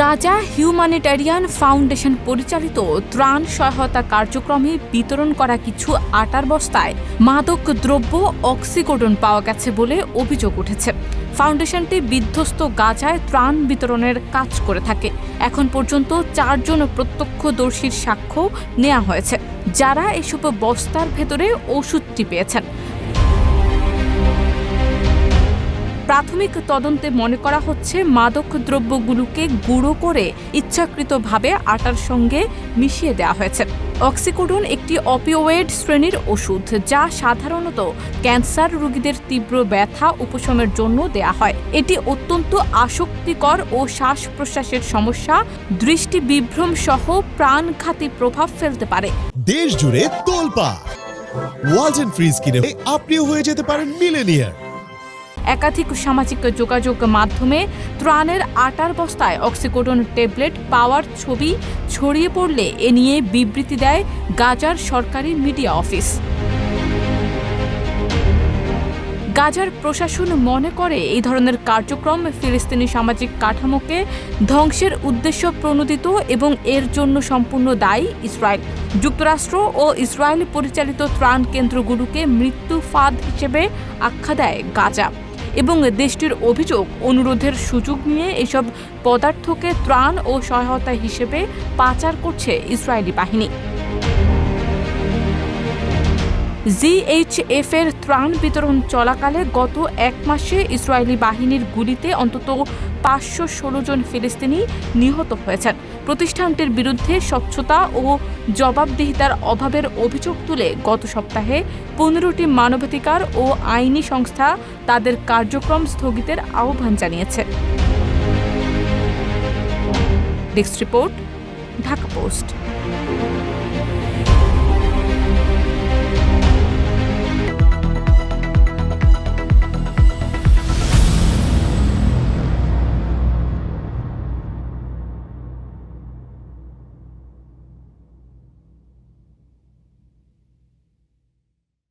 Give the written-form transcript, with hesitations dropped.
Gaza humanitarian foundation পরিচালিত ত্রাণ সহায়তা কার্যক্রমে বিতরণ করা কিছু আটার বস্তায় মাদক দ্রব্য অক্সিকোডন পাওয়া গেছে বলে অভিযোগ উঠেছে। ফাউন্ডেশনটি বিধ্বস্ত গাজায় ত্রাণ বিতরণের কাজ করে থাকে। এখন পর্যন্ত 4 জন প্রত্যক্ষদর্শীর সাক্ষ্য নেওয়া হয়েছে, যারা এসব বস্তার ভেতরে ওষুধটি পেয়েছেন। প্রাথমিক তদন্তে মনে করা হচ্ছে মাদক দ্রব্যগুলোকে গুঁড়ো করে ইচ্ছাকৃতভাবে আটার সঙ্গে মিশিয়ে দেওয়া হয়েছে। অক্সিকোডন একটি অপিওয়েড শ্রেণীর ওষুধ, যা সাধারণত ক্যান্সার রোগীদের তীব্র ব্যথা উপশমের জন্য দেয়া হয়। এটি অত্যন্ত আসক্তিকর ও শ্বাস প্রশ্বাসের সমস্যা, দৃষ্টি বিভ্রম সহ প্রাণঘাতী প্রভাব ফেলতে পারে। দেশ জুড়ে তোলপাড় ওয়ালটন ফ্রিজ কিনে আপনিও হয়ে যেতে পারেন মিলেনিয়ার। একাধিক সামাজিক যোগাযোগ মাধ্যমে ত্রাণের আটার বস্তায় অক্সিকোডন ট্যাবলেট পাওয়ার ছবি ছড়িয়ে পড়লে এ নিয়ে বিবৃতি দেয় গাজার সরকারি মিডিয়া অফিস। গাজার প্রশাসন মনে করে এই ধরনের কার্যক্রম ফিলিস্তিনি সামাজিক কাঠামোকে ধ্বংসের উদ্দেশ্য প্রণোদিত এবং এর জন্য সম্পূর্ণ দায়ী ইসরায়েল। যুক্তরাষ্ট্র ও ইসরায়েল পরিচালিত ত্রাণ কেন্দ্রগুলোকে মৃত্যু ফাঁদ হিসেবে আখ্যা দেয় গাজা এবং দেশটির অভিযোগ, অনুরোধের সুযোগ নিয়ে এসব পদার্থকে ত্রাণ ও সহায়তা হিসেবে পাচার করছে ইসরায়েলি বাহিনী। জিএইচএফ এর ত্রাণ বিতরণ চলাকালে গত 1 মাসে ইসরায়েলি বাহিনীর গুলিতে অন্তত 516 জন ফিলিস্তিনি নিহত হয়েছেন। প্রতিষ্ঠানটির বিরুদ্ধে স্বচ্ছতা ও জবাবদিহিতার অভাবের অভিযোগ তুলে গত সপ্তাহে 15টি মানবাধিকার ও আইনি সংস্থা তাদের কার্যক্রম স্থগিতের আহ্বান জানিয়েছে। Desk report, Dhaka post.